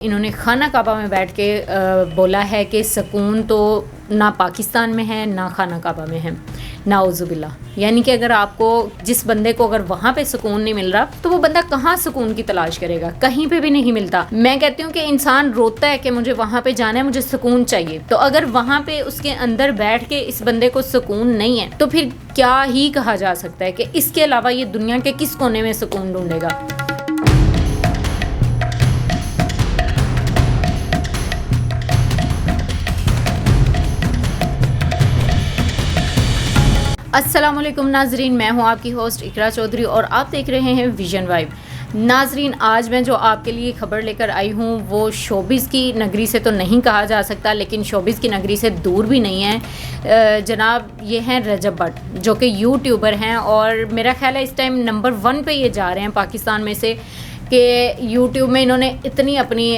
इन्होंने खाना काबा में बैठ के बोला है कि सुकून तो ना पाकिस्तान में है ना खाना काबा में है, नाउज़ुबिल्लाह। यानी कि अगर आपको जिस बंदे को अगर वहाँ पे सुकून नहीं मिल रहा तो वो बंदा कहाँ सुकून की तलाश करेगा, कहीं पे भी नहीं मिलता। मैं कहती हूँ कि इंसान रोता है कि मुझे वहाँ पे जाना है, मुझे सुकून चाहिए। तो अगर वहाँ पे उसके अंदर बैठ के इस बंदे को सुकून नहीं है तो फिर क्या ही कहा जा सकता है कि इसके अलावा ये दुनिया के किस कोने में सुकून ढूंढेगा। अस्सलामुअलैकुम नाजरीन, मैं हूं आपकी होस्ट इकरा चौधरी और आप देख रहे हैं विजन वाइब। नाजरीन, आज मैं जो आपके लिए खबर लेकर आई हूं वो शोबिज़ की नगरी से तो नहीं कहा जा सकता, लेकिन शोबिज़ की नगरी से दूर भी नहीं है। जनाब, ये हैं रजब भट्ट, जो कि यूट्यूबर हैं और मेरा ख्याल है इस टाइम नंबर 1 पे ये जा रहे हैं पाकिस्तान में से कि यूट्यूब में इन्होंने इतनी अपनी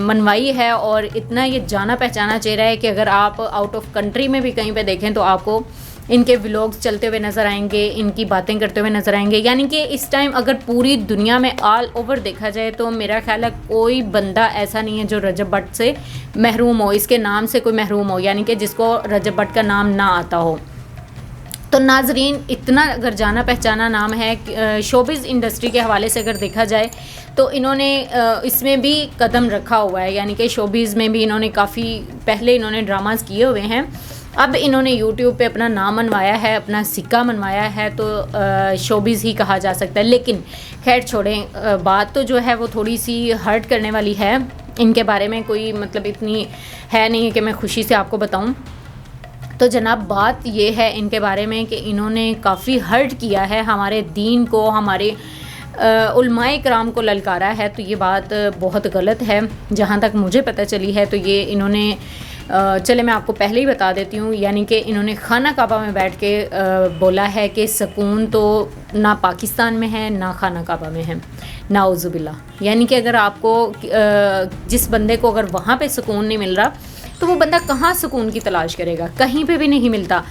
मनवाई है और इतना ये जाना पहचाना चेहरा है कि अगर आप आउट ऑफ कंट्री में भी कहीं पे देखें तो आपको इनके व्लॉग्स चलते हुए नज़र आएंगे, इनकी बातें करते हुए नज़र आएंगे। यानी कि इस टाइम अगर पूरी दुनिया में ऑल ओवर देखा जाए तो मेरा ख्याल है कोई बंदा ऐसा नहीं है जो रजब भट्ट से महरूम हो, इसके नाम से कोई महरूम हो, यानी कि जिसको रजब भट्ट का नाम ना आता हो। तो नाजरीन, इतना अगर जाना पहचाना नाम है शोबिज़ इंडस्ट्री के हवाले से अगर देखा जाए तो इन्होंने इसमें भी कदम रखा हुआ है। यानी कि शोबिज़ में भी इन्होंने काफ़ी पहले इन्होंने ड्रामास किए हुए हैं, अब इन्होंने यूट्यूब पे अपना नाम मनवाया है, अपना सिक्का मनवाया है, तो शोबिज़ ही कहा जा सकता है। लेकिन खैर छोड़ें, बात तो जो है वो थोड़ी सी हर्ट करने वाली है। इनके बारे में कोई मतलब इतनी है नहीं कि मैं खुशी से आपको बताऊं। तो जनाब, बात ये है इनके बारे में कि इन्होंने काफ़ी हर्ट किया है हमारे दीन को, हमारे उलमाए कराम को ललकारा है। तो ये बात बहुत गलत है, जहाँ तक मुझे पता चली है। तो ये इन्होंने चले मैं आपको पहले ही बता देती हूँ, यानी कि इन्होंने खाना काबा में बैठ के बोला है कि सुकून तो ना पाकिस्तान में है ना खाना काबा में है, नाउज़ुबिल्लाह। यानी कि अगर आपको जिस बंदे को अगर वहाँ पे सुकून नहीं मिल रहा तो वो बंदा कहाँ सुकून की तलाश करेगा, कहीं पे भी नहीं मिलता।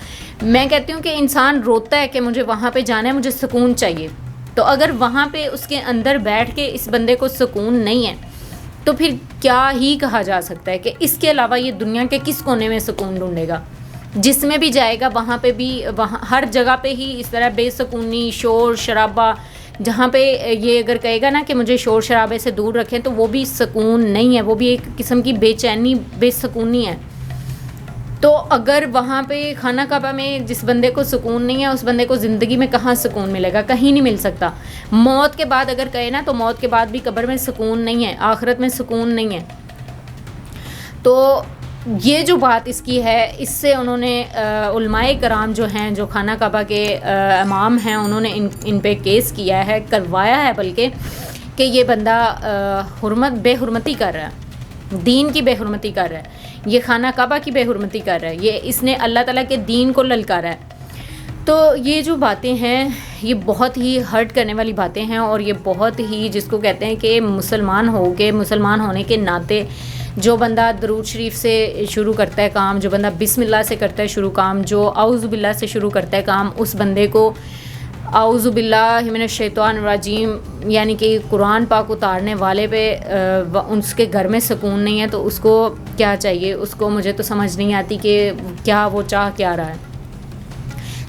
मैं कहती हूँ कि इंसान रोता है कि मुझे वहाँ पे जाना है, मुझे सुकून चाहिए। तो अगर वहाँ पे उसके अंदर बैठ के इस बंदे को सुकून नहीं है तो फिर क्या ही कहा जा सकता है कि इसके अलावा ये दुनिया के किस कोने में सुकून ढूंढेगा। जिसमें भी जाएगा वहाँ पे भी, वहाँ हर जगह पे ही इस तरह बेसुकूनी, शोर शराबा। जहाँ पे ये अगर कहेगा ना कि मुझे शोर शराबे से दूर रखें तो वो भी सुकून नहीं है, वो भी एक किस्म की बेचैनी, बेसुकूनी है। तो अगर वहाँ पे खाना काबा में जिस बंदे को सुकून नहीं है, उस बंदे को ज़िंदगी में कहाँ सुकून मिलेगा, कहीं नहीं मिल सकता। मौत के बाद अगर कहे ना तो मौत के बाद भी कब्र में सुकून नहीं है, आखिरत में सुकून नहीं है। तो ये जो बात इसकी है, इससे उन्होंने उलमाए कराम जो हैं, जो खाना काबा के इमाम हैं, उन्होंने इन पे केस किया है, करवाया है बल्कि, कि ये बंदा बेहुरमती कर रहा है, दीन की बेहुरमती कर रहा है, ये खाना काबा की बेहुरमती कर रहा है, ये इसने अल्लाह ताला के दीन को ललकारा है। तो ये जो बातें हैं ये बहुत ही हर्ट करने वाली बातें हैं और ये बहुत ही, जिसको कहते हैं कि मुसलमान होने के नाते जो बंदा दरूद शरीफ से शुरू करता है काम, जो बंदा बिस्मिल्लाह से करता है शुरू काम, जो औज़ु बिल्लाह से शुरू करता है काम, उस बंदे को औज़ु बिल्लाहि मिनश शैतानिर रजीम यानी कि कुरान पाक उतारने वाले पे उसके घर में सुकून नहीं है तो उसको क्या चाहिए, उसको मुझे तो समझ नहीं आती कि क्या वो चाह क्या रहा है।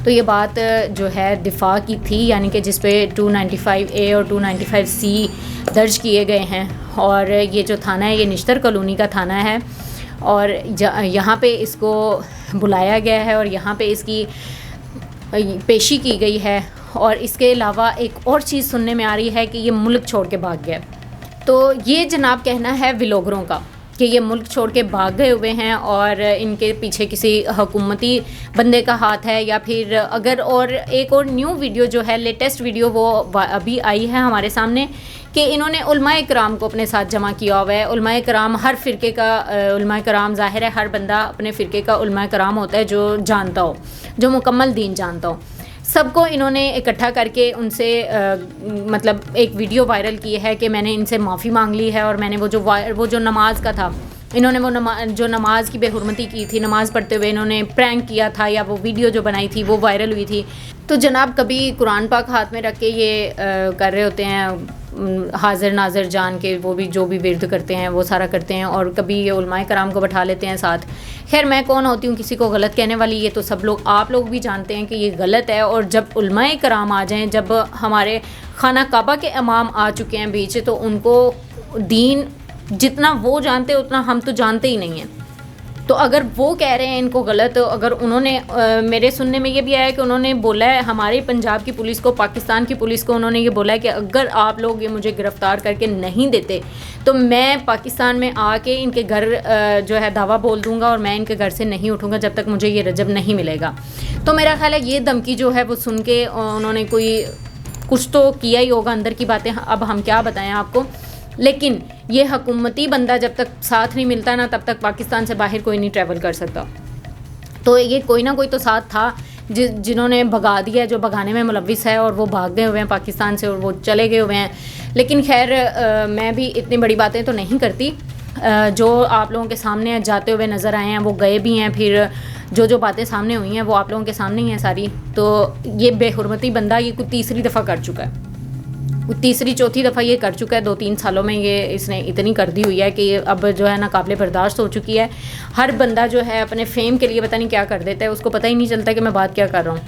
तो ये बात जो है दिफा की थी, यानी कि जिस पे 295A और 295C दर्ज किए गए हैं और ये जो थाना है ये निश्तर कॉलोनी का थाना है और यहाँ पे इसको बुलाया गया है और यहाँ पे इसकी पेशी की गई है। और इसके अलावा एक और चीज़ सुनने में आ रही है कि ये मुल्क छोड़ के भाग गया। तो ये जनाब कहना है व्लॉगरों का कि ये मुल्क छोड़ के भाग गए हुए हैं और इनके पीछे किसी हुकूमती बंदे का हाथ है, या फिर अगर और एक और न्यू वीडियो जो है, लेटेस्ट वीडियो वो अभी आई है हमारे सामने कि इन्होंने उलमाए कराम को अपने साथ जमा किया हुआ है। उलमाए कराम हर फ़िरके का उलमाए कराम, ज़ाहिर है हर बंदा अपने फ़िरके का उलमाए कराम होता है जो जानता हो, जो मुकम्मल दीन जानता हो। सबको इन्होंने इकट्ठा करके उनसे मतलब एक वीडियो वायरल की है कि मैंने इनसे माफ़ी मांग ली है और मैंने वो जो नमाज का था, इन्होंने वो जो नमाज की बेहुरमती की थी, नमाज़ पढ़ते हुए इन्होंने प्रैंक किया था या वो वीडियो जो बनाई थी वो वायरल हुई थी। तो जनाब, कभी कुरान पाक हाथ में रख के ये कर रहे होते हैं हाजिर नाजिर जान के वो भी जो भी विर्द करते हैं वो सारा करते हैं, और कभी ये उलमाए कराम को बैठा लेते हैं साथ। खैर मैं कौन होती हूँ किसी को गलत कहने वाली, ये तो सब लोग आप लोग भी जानते हैं कि ये गलत है। और जब उलमाए कराम आ जाएं, जब हमारे खाना काबा के इमाम आ चुके हैं बीच, तो उनको दीन जितना वो जानते हैं उतना हम तो जानते ही नहीं हैं। तो अगर वो कह रहे हैं इनको गलत, अगर उन्होंने मेरे सुनने में ये भी आया कि उन्होंने बोला है हमारे पंजाब की पुलिस को, पाकिस्तान की पुलिस को, उन्होंने ये बोला है कि अगर आप लोग ये मुझे गिरफ़्तार करके नहीं देते तो मैं पाकिस्तान में आके इनके घर जो है दावा बोल दूंगा और मैं इनके घर से नहीं उठूंगा जब तक मुझे ये रजब नहीं मिलेगा। तो मेरा ख्याल है ये धमकी जो है वो सुन के उन्होंने कोई कुछ तो किया ही होगा अंदर की बातें, अब हम क्या बताएं आपको। लेकिन ये हुकूमती बंदा जब तक साथ नहीं मिलता ना, तब तक पाकिस्तान से बाहर कोई नहीं ट्रैवल कर सकता। तो ये कोई ना कोई तो साथ था जिन्होंने भगा दिया, जो भगाने में मुलविस है, और वो भाग गए हुए हैं पाकिस्तान से और वो चले गए हुए हैं। लेकिन खैर मैं भी इतनी बड़ी बातें तो नहीं करती। जो आप लोगों के सामने जाते हुए नज़र आए हैं वो गए भी हैं, फिर जो बातें सामने हुई हैं वो आप लोगों के सामने ही हैं सारी। तो ये बेहुरमती बंदा ये कुछ तीसरी दफ़ा कर चुका है, तीसरी चौथी दफ़ा ये कर चुका है। 2-3 सालों में ये इसने इतनी कर दी हुई है कि अब जो है ना काबिल बर्दाश्त हो चुकी है। हर बंदा जो है अपने फेम के लिए पता नहीं क्या कर देता है, उसको पता ही नहीं चलता कि मैं बात क्या कर रहा हूँ।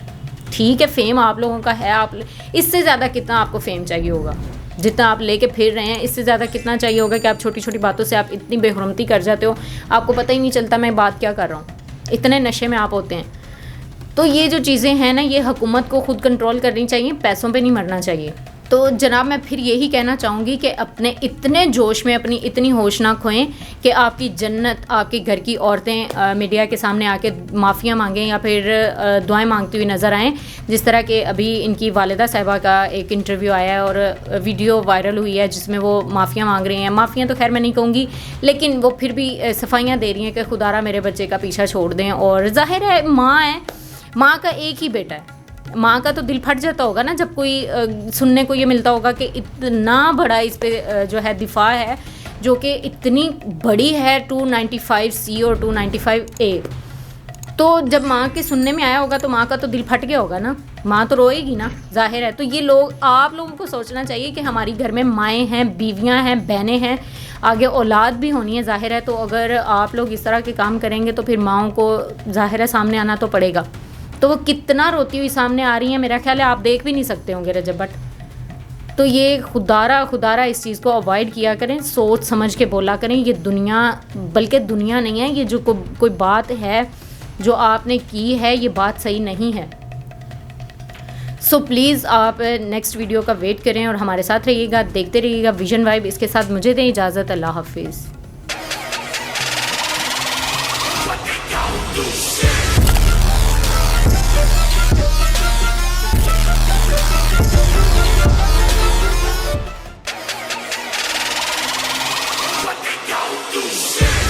ठीक है फेम आप लोगों का है, आप इससे ज़्यादा कितना आपको फेम चाहिए होगा, जितना आप लेके फिर रहे हैं इससे ज़्यादा कितना चाहिए होगा कि आप छोटी छोटी बातों से आप इतनी बेहुरमती कर जाते हो, आपको पता ही नहीं चलता मैं बात क्या कर रहा हूँ, इतने नशे में आप होते हैं। तो ये जो चीज़ें हैं ना, ये हुकूमत को खुद कंट्रोल करनी चाहिए, पैसों पे नहीं मरना चाहिए। तो जनाब मैं फिर यही कहना चाहूँगी कि अपने इतने जोश में अपनी इतनी होश ना खोएं कि आपकी जन्नत, आपके घर की औरतें मीडिया के सामने आके माफ़िया मांगें या फिर दुआएं मांगती हुई नज़र आएँ। जिस तरह के अभी इनकी वालिदा साहिबा का एक इंटरव्यू आया है और वीडियो वायरल हुई है जिसमें वो माफ़िया मांग रही हैं। माफ़िया तो खैर मैं नहीं कहूँगी, लेकिन वो फिर भी सफाइयाँ दे रही हैं कि खुदारा मेरे बच्चे का पीछा छोड़ दें। और ज़ाहिर है माँ है, माँ का एक ही बेटा है, माँ का तो दिल फट जाता होगा ना जब कोई सुनने को ये मिलता होगा कि इतना बड़ा इस पे जो है दिफा है जो कि इतनी बड़ी है 295C और 295A। तो जब माँ के सुनने में आया होगा तो माँ का तो दिल फट गया होगा ना, माँ तो रोएगी ना, जाहिर है। तो ये लोग, आप लोगों को सोचना चाहिए कि हमारी घर में माएँ हैं, बीवियाँ हैं, बहनें हैं, आगे औलाद भी होनी है, जाहिर है। तो अगर आप लोग इस तरह के काम करेंगे तो फिर माँओं को जाहिर है सामने आना तो पड़ेगा। तो वो कितना रोती हुई सामने आ रही है, मेरा ख्याल है आप देख भी नहीं सकते होंगे रजब भट्ट। तो ये खुदारा इस चीज़ को अवॉइड किया करें, सोच समझ के बोला करें। ये दुनिया, बल्कि दुनिया नहीं है, ये जो कोई बात है जो आपने की है, ये बात सही नहीं है। सो प्लीज़ आप नेक्स्ट वीडियो का वेट करें और हमारे साथ रहिएगा, देखते रहिएगा विजन वाइब। इसके साथ मुझे दें इजाज़त, अल्लाह हाफिज़। Shit.